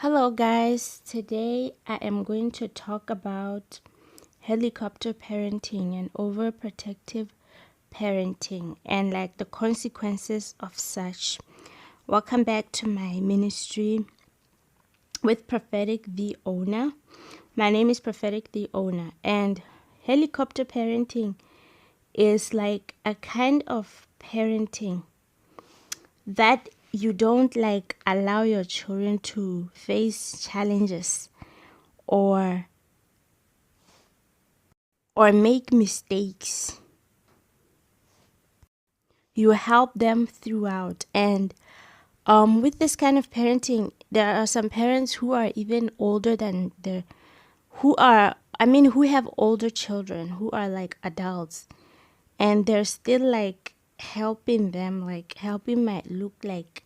Hello, guys. Today I am going to talk about helicopter parenting and overprotective parenting and the consequences of such. Welcome back to my ministry with Prophetic the Owner. My name is Prophetic the Owner, and helicopter parenting is like a kind of parenting that you don't allow your children to face challenges or make mistakes. You help them throughout. And with this kind of parenting, there are some parents who are even older than who have older children who are like adults, and they're still helping them. Like helping might look like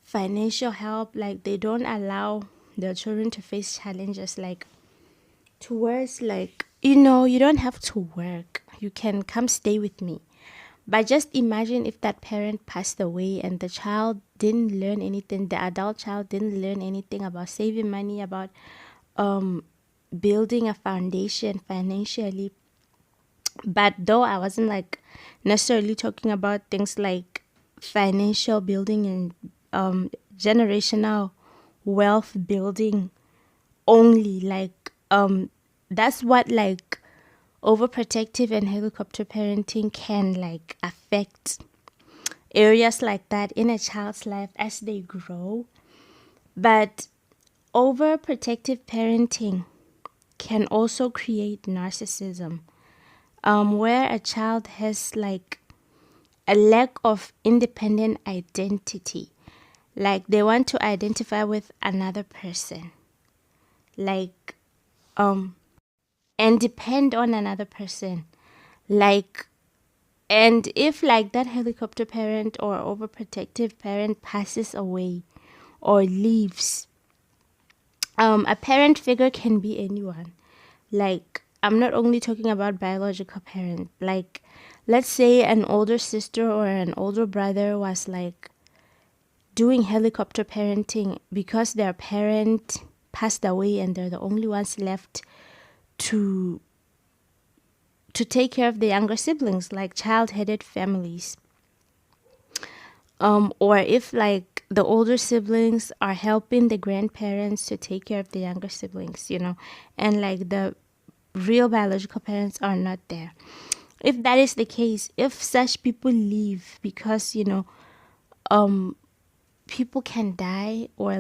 financial help. Like they don't allow their children to face challenges towards you don't have to work, you can come stay with me. But just imagine if that parent passed away and the child didn't learn anything, the adult child didn't learn anything about saving money, about building a foundation financially. But though I wasn't necessarily talking about things like financial building and generational wealth building only, that's what overprotective and helicopter parenting can affect areas like that in a child's life as they grow. But overprotective parenting can also create narcissism, where a child has a lack of independent identity. Like they want to identify with another person, like and depend on another person. Like, and if that helicopter parent or overprotective parent passes away or leaves, a parent figure can be anyone. Like, I'm not only talking about biological parent. Like, let's say an older sister or an older brother was doing helicopter parenting because their parent passed away and they're the only ones left to take care of the younger siblings, like child-headed families. Or if the older siblings are helping the grandparents to take care of the younger siblings, and the real biological parents are not there. If that is the case, if such people leave because, people can die or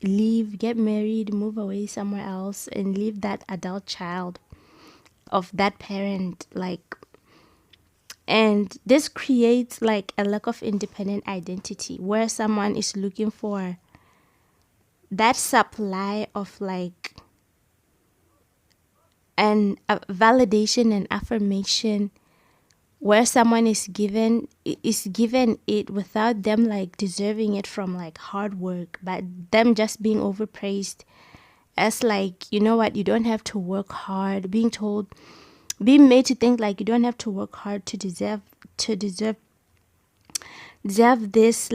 leave, get married, move away somewhere else and leave that adult child of that parent, and this creates a lack of independent identity where someone is looking for that supply of an a validation and affirmation, where someone is given it without them deserving it from hard work, but them just being overpraised as you know what, you don't have to work hard, being made to think you don't have to work hard to deserve this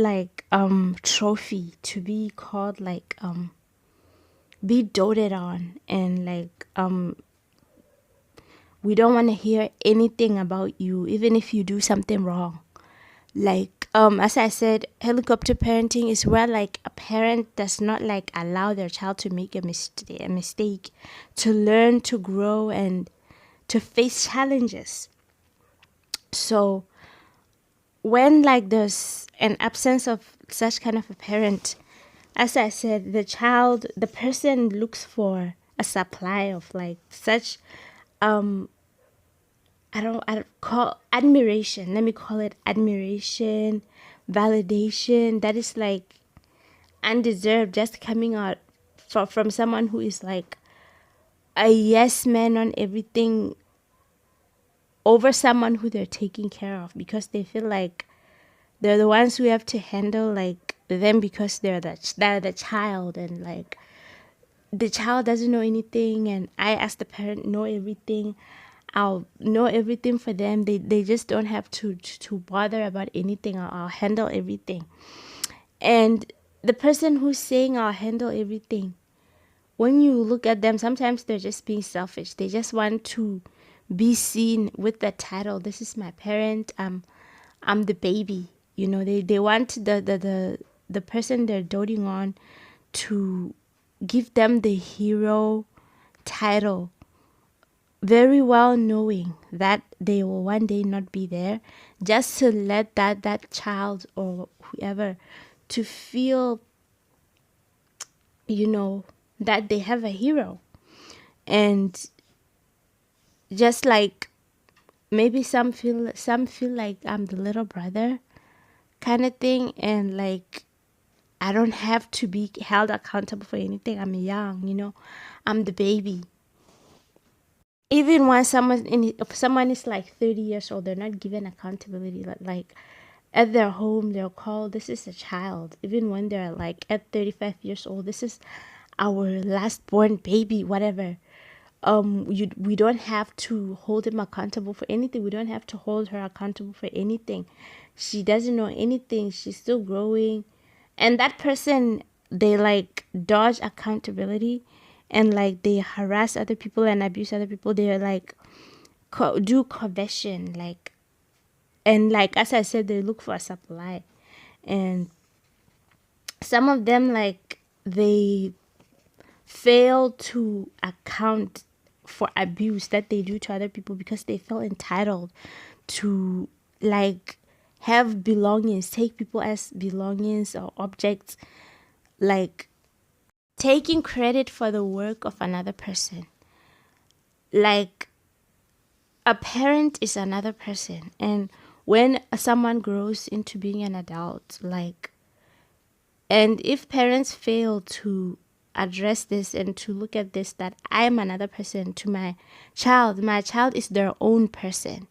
trophy, to be called be doted on, and we don't want to hear anything about you even if you do something wrong. As I said, helicopter parenting is where a parent does not allow their child to make a mistake, to learn, to grow, and to face challenges. So when there's an absence of such kind of a parent, as I said, the person looks for a supply of such I don't call admiration. Let me call it admiration, validation that is undeserved, just coming out from someone who is a yes man on everything, over someone who they're taking care of, because they feel they're the ones who have to handle them, because they're the child, and the child doesn't know anything, and I as the parent know everything. I'll know everything for them. They just don't have to bother about anything. I'll handle everything. And the person who's saying I'll handle everything, when you look at them, sometimes they're just being selfish. They just want to be seen with the title, this is my parent, I'm the baby. They want the person they're doting on to give them the hero title, very well knowing that they will one day not be there, just to let that child or whoever to feel, that they have a hero. And just like, maybe some feel like I'm the little brother kind of thing, and like I don't have to be held accountable for anything. I'm young, I'm the baby. Even when if someone is like 30 years old, they're not given accountability. Like at their home, they're called, this is a child. Even when they're like at 35 years old, this is our last born baby, whatever. We don't have to hold him accountable for anything. We don't have to hold her accountable for anything. She doesn't know anything. She's still growing. And that person, they like dodge accountability, and like they harass other people and abuse other people. They like do coercion, like, and like as I said, they look for a supply. And some of them, like, they fail to account for abuse that they do to other people because they feel entitled to, like, have belongings, take people as belongings or objects, like taking credit for the work of another person. Like, a parent is another person, and when someone grows into being an adult, like, and if parents fail to address this and to look at this, that I am another person to my child is their own person.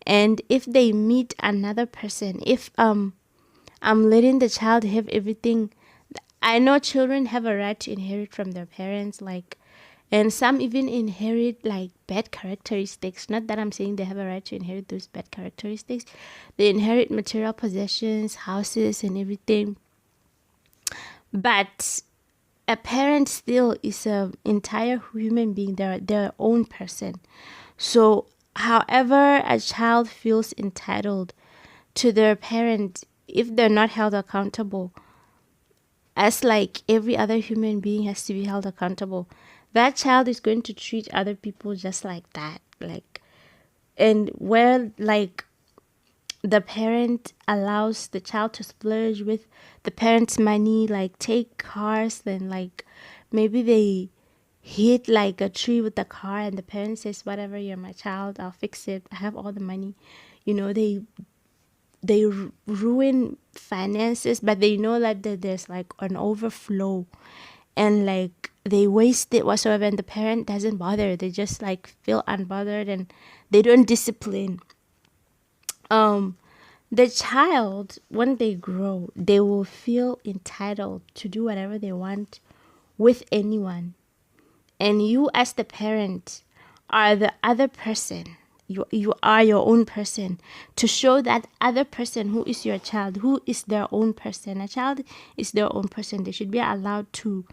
And if they meet another person, if I'm letting the child have everything, I know children have a right to inherit from their parents, like, and some even inherit like bad characteristics. Not that I'm saying they have a right to inherit those bad characteristics. They inherit material possessions, houses, and everything. But a parent still is an entire human being. They're their own person. So, however a child feels entitled to their parent, if they're not held accountable, as like every other human being has to be held accountable, that child is going to treat other people just like that. Like, and where like the parent allows the child to splurge with the parent's money, like take cars, then like maybe they hit like a tree with the car, and the parent says, whatever, you're my child, I'll fix it, I have all the money. They ruin finances, but they know that there's like an overflow, and like they waste it whatsoever, and the parent doesn't bother. They just like feel unbothered, and they don't discipline. The child, when they grow, they will feel entitled to do whatever they want with anyone. And you as the parent are the other person. You are your own person, to show that other person who is your child, who is their own person. A child is their own person. They should be allowed to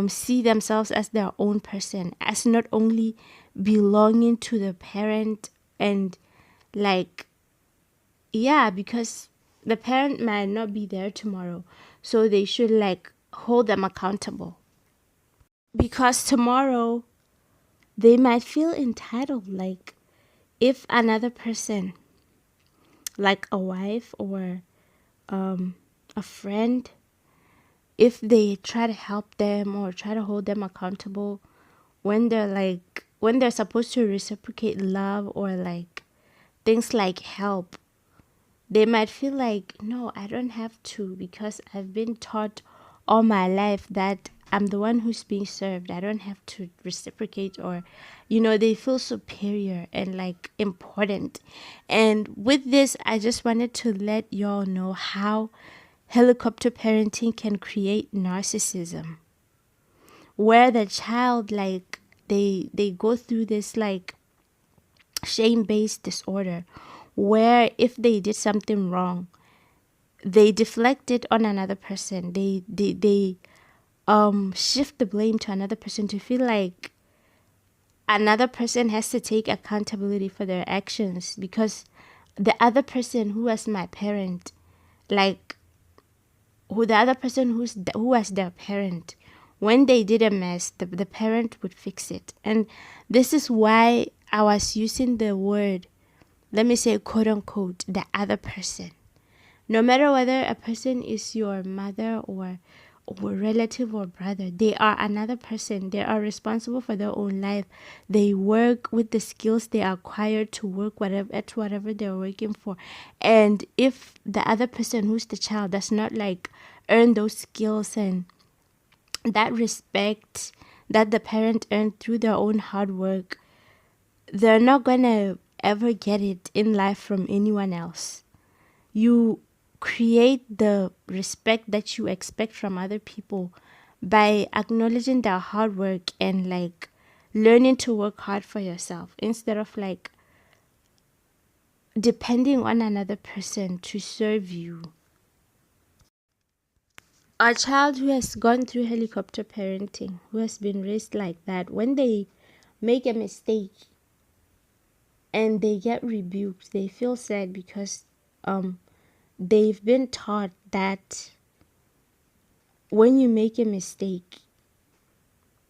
see themselves as their own person, as not only belonging to the parent. And like, yeah, because the parent might not be there tomorrow, so they should like hold them accountable, because tomorrow they might feel entitled. Like, if another person, like a wife or a friend, if they try to help them or try to hold them accountable when they're supposed to reciprocate love or like things like help, they might feel like, no, I don't have to, because I've been taught all my life that I'm the one who's being served. I don't have to reciprocate, or, they feel superior and like important. And with this, I just wanted to let y'all know how helicopter parenting can create narcissism, where the child, like, they go through this like shame-based disorder, where if they did something wrong, they deflect it on another person. They shift the blame to another person to feel like another person has to take accountability for their actions, because the other person who was my parent, like who the other person who was their parent, when they did a mess, the parent would fix it. And this is why I was using the word, let me say, quote unquote, the other person. No matter whether a person is your mother or relative or brother, they are another person. They are responsible for their own life. They work with the skills they acquired to work whatever they're working for. And if the other person, who's the child, does not like earn those skills and that respect that the parent earned through their own hard work, they're not gonna ever get it in life from anyone else. You create the respect that you expect from other people by acknowledging their hard work and like learning to work hard for yourself instead of like depending on another person to serve you. A child who has gone through helicopter parenting, who has been raised like that, when they make a mistake and they get rebuked, they feel sad because they've been taught that when you make a mistake,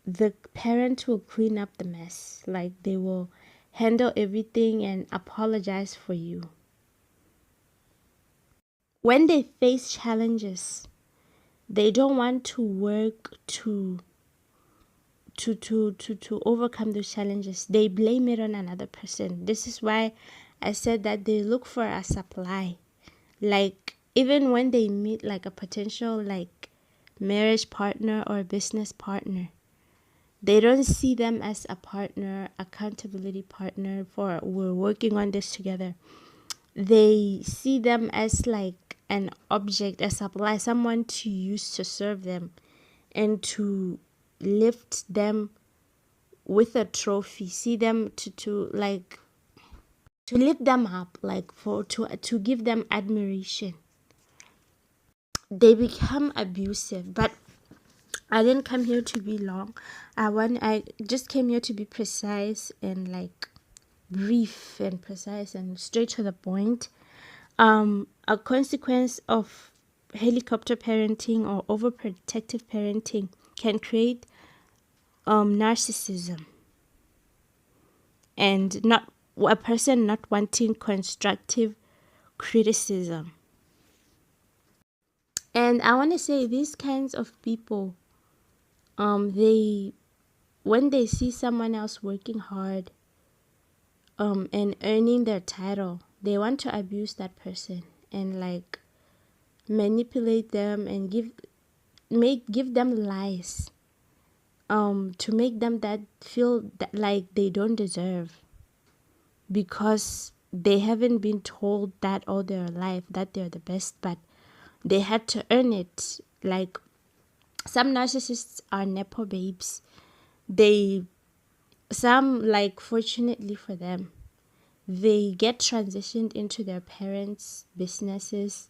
the parent will clean up the mess. Like they will handle everything and apologize for you. When they face challenges, they don't want to work to overcome those challenges. They blame it on another person. This is why I said that they look for a supply. Like even when they meet like a potential like marriage partner or business partner, they don't see them as a partner, accountability partner for we're working on this together. They see them as like an object, a supply, someone to use to serve them and to lift them with a trophy. See them to like to lift them up, like for to give them admiration. They become abusive, but I didn't come here to be long. I just came here to be precise and like brief and precise and straight to the point. A consequence of helicopter parenting or overprotective parenting can create narcissism and not a person not wanting constructive criticism. And I want to say these kinds of people, they when they see someone else working hard and earning their title, they want to abuse that person and like manipulate them and give them lies to make them that feel that like they don't deserve, because they haven't been told that all their life that they're the best, but they had to earn it. Like some narcissists are nepo babes. Some, like, fortunately for them, they get transitioned into their parents' businesses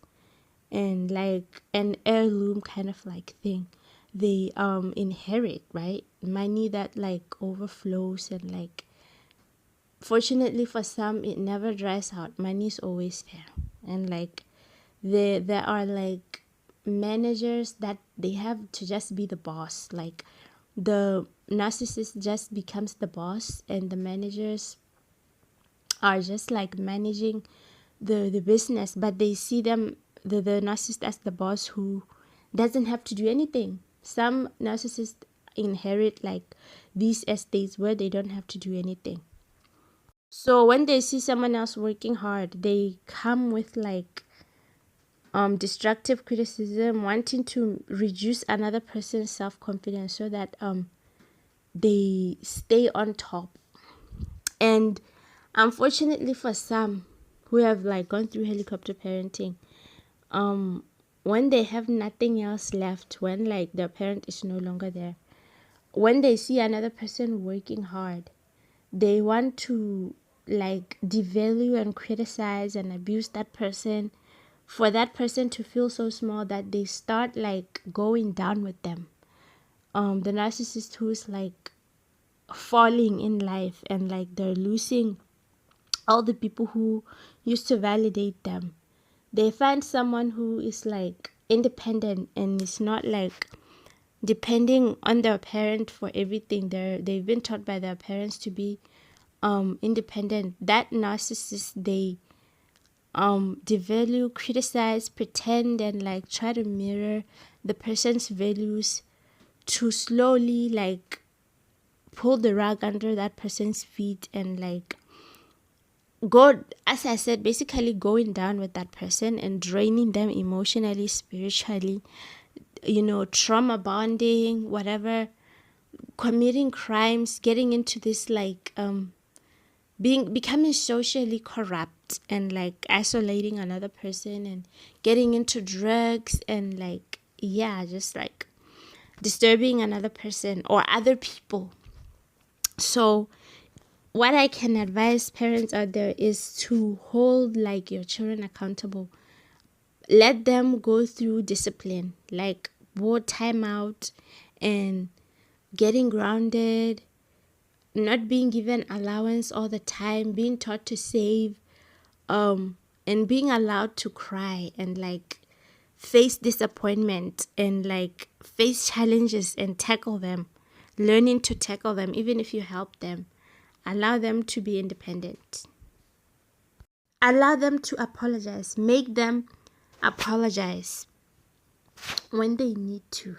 and like an heirloom kind of like thing. They inherit, right, money that like overflows, and like fortunately for some it never dries out. Money is always there. And like there are like managers that they have to just be the boss. Like the narcissist just becomes the boss and the managers are just like managing the business, but they see the narcissist as the boss who doesn't have to do anything. Some narcissists inherit like these estates where they don't have to do anything. So when they see someone else working hard, they come with like destructive criticism, wanting to reduce another person's self-confidence so that they stay on top. And unfortunately for some who have like gone through helicopter parenting, when they have nothing else left, when like their parent is no longer there, when they see another person working hard, they want to like devalue and criticize and abuse that person for that person to feel so small that they start like going down with them. The narcissist who's like falling in life, and like they're losing all the people who used to validate them. They find someone who is like independent and is not like depending on their parent for everything. They've been taught by their parents to be independent. That narcissist, they devalue, criticize, pretend, and like try to mirror the person's values to slowly like pull the rug under that person's feet, and like go, as I said, basically going down with that person and draining them emotionally, spiritually, trauma bonding, whatever, committing crimes, getting into this like becoming socially corrupt, and like isolating another person, and getting into drugs, and like, yeah, just like disturbing another person or other people. So what I can advise parents out there is to hold like your children accountable. Let them go through discipline, like board time out, and getting grounded, not being given allowance all the time, being taught to save, and being allowed to cry, and like face disappointment, and like face challenges and tackle them, learning to tackle them even if you help them. Allow them to be independent. Allow them to apologize. Make them apologize when they need to.